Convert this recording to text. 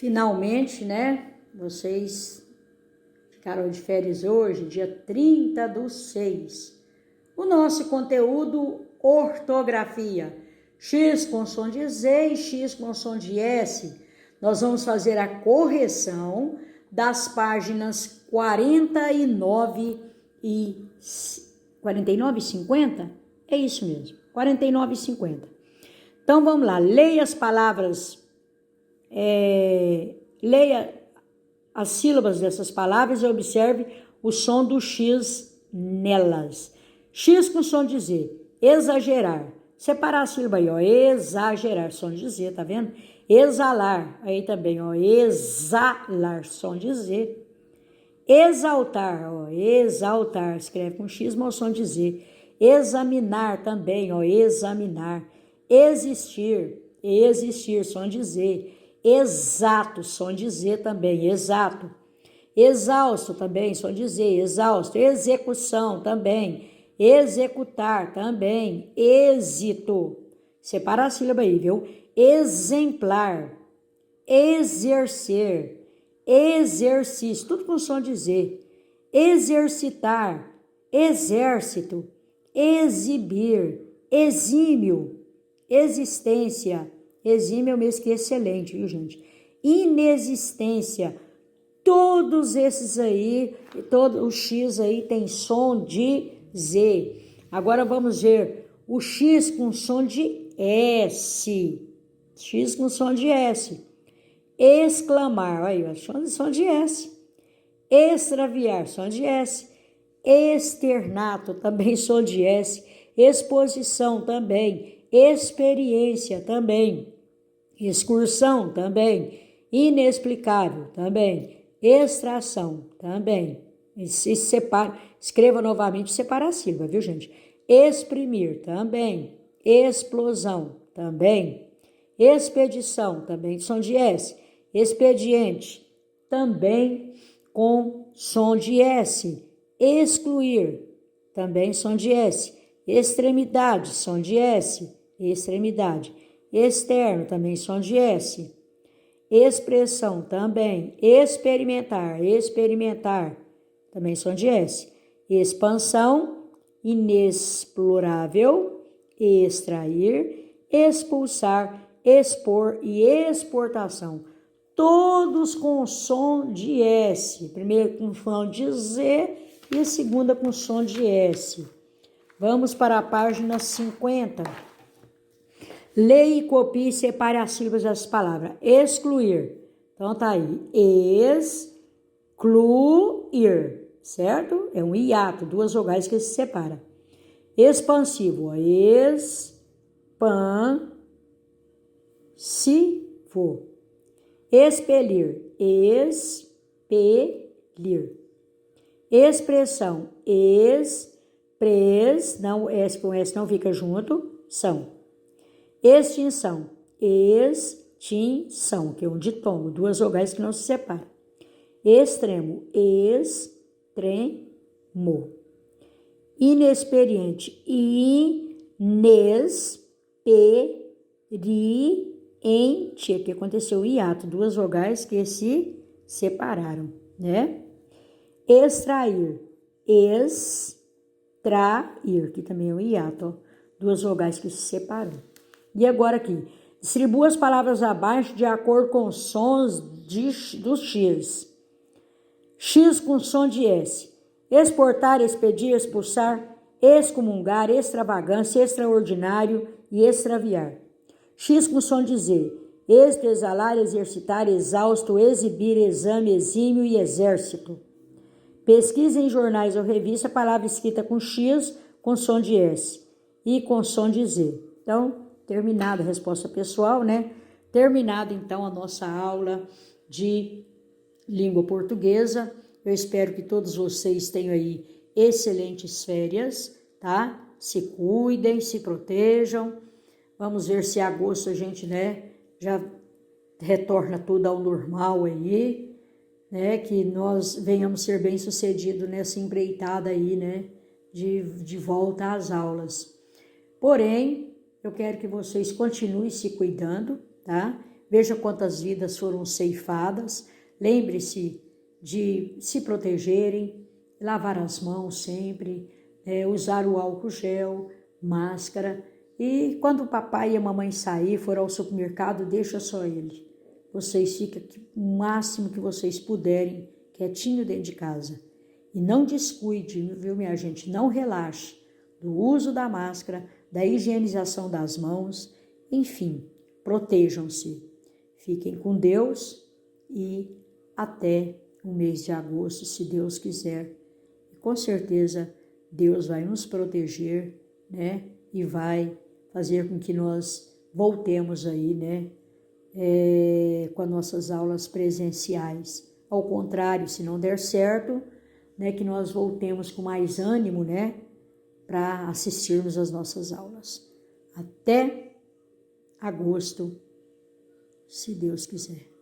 Finalmente, né? Vocês ficaram de férias hoje, dia 30/6. O nosso conteúdo, ortografia. X com som de Z e X com som de S. Nós vamos fazer a correção das páginas 49 e 50? É isso mesmo, 49 e 50. Então vamos lá, leia as palavras, leia as sílabas dessas palavras e observe o som do X nelas. X com som de Z, exagerar. Separar a sílaba aí, ó, exagerar, som de Z, tá vendo? Exalar, aí também, ó, exalar, som de Z. Exaltar, ó, exaltar, escreve com X, mas o som de Z. Examinar também, ó, examinar. Existir, existir, som de Z. Exato, som de Z também, exato. Exausto também, som de Z, exausto. Execução também, executar também. Êxito, separa a sílaba aí, viu? Exemplar, exercer, exercício, tudo com som de Z. Exercitar, exército, exibir, exímio, existência, exímio é o mesmo que excelente, viu, gente? Inexistência, todos esses aí, todo o X aí tem som de Z. Agora vamos ver o X com som de S. X com som de S. Exclamar, aí, ó, som de S. Extraviar, som de S. Externato, também som de S. Exposição, também. Experiência, também. Excursão, também. Inexplicável, também. Extração, também. Se separa, escreva novamente, separa a sílaba, viu, gente? Exprimir, também. Explosão, também. Expedição, também som de S. Expediente, também com som de S. Excluir, também som de S. Extremidade, som de S. Extremidade. Externo, também som de S. Expressão, também. Experimentar, experimentar, também som de S. Expansão, inexplorável, extrair, expulsar, expor e exportação. Todos com som de S. Primeiro com som de Z e a segunda com som de S. Vamos para a página 50. Leia e copie e separe as sílabas dessas palavras. Excluir. Então tá aí. Excluir. Certo? É um hiato, duas vogais que se separam. Expansivo. Expansivo. Expelir. Expelir. Expressão. Não, S com S não fica junto. São. Extinção. Extinção, que é um ditongo, duas vogais que não se separam. Extremo. Extremo. Inexperiente. Inexperiente, que aconteceu o hiato, duas vogais que se separaram, né? Extrair. Extrair, que também é um hiato, ó, duas vogais que se separam. E agora aqui, distribua as palavras abaixo de acordo com os sons do X. X com som de S. Exportar, expedir, expulsar, excomungar, extravagância, extraordinário e extraviar. X com som de Z. Êxito, exalar, exercitar, exausto, exibir, exame, exímio e exército. Pesquisa em jornais ou revista, palavra escrita com X com som de S e com som de Z. Então, terminada a resposta pessoal, né? Terminada, então, a nossa aula de língua portuguesa. Eu espero que todos vocês tenham aí excelentes férias, tá? Se cuidem, se protejam. Vamos ver se em agosto a gente, né, já retorna tudo ao normal aí, né? Que nós venhamos ser bem-sucedidos nessa empreitada aí, né? De volta às aulas. Porém, eu quero que vocês continuem se cuidando, tá? Veja quantas vidas foram ceifadas. Lembre-se de se protegerem, lavar as mãos sempre, usar o álcool gel, máscara. E quando o papai e a mamãe sair, for ao supermercado, deixa só ele. Vocês ficam o máximo que vocês puderem, quietinho dentro de casa. E não descuide, viu, minha gente? Não relaxe do uso da máscara, da higienização das mãos, enfim, protejam-se. Fiquem com Deus e até o mês de agosto, se Deus quiser. E com certeza Deus vai nos proteger, né? E vai fazer com que nós voltemos aí, né? Com as nossas aulas presenciais. Ao contrário, se não der certo, né? Que nós voltemos com mais ânimo, né? Para assistirmos às nossas aulas. Até agosto, se Deus quiser.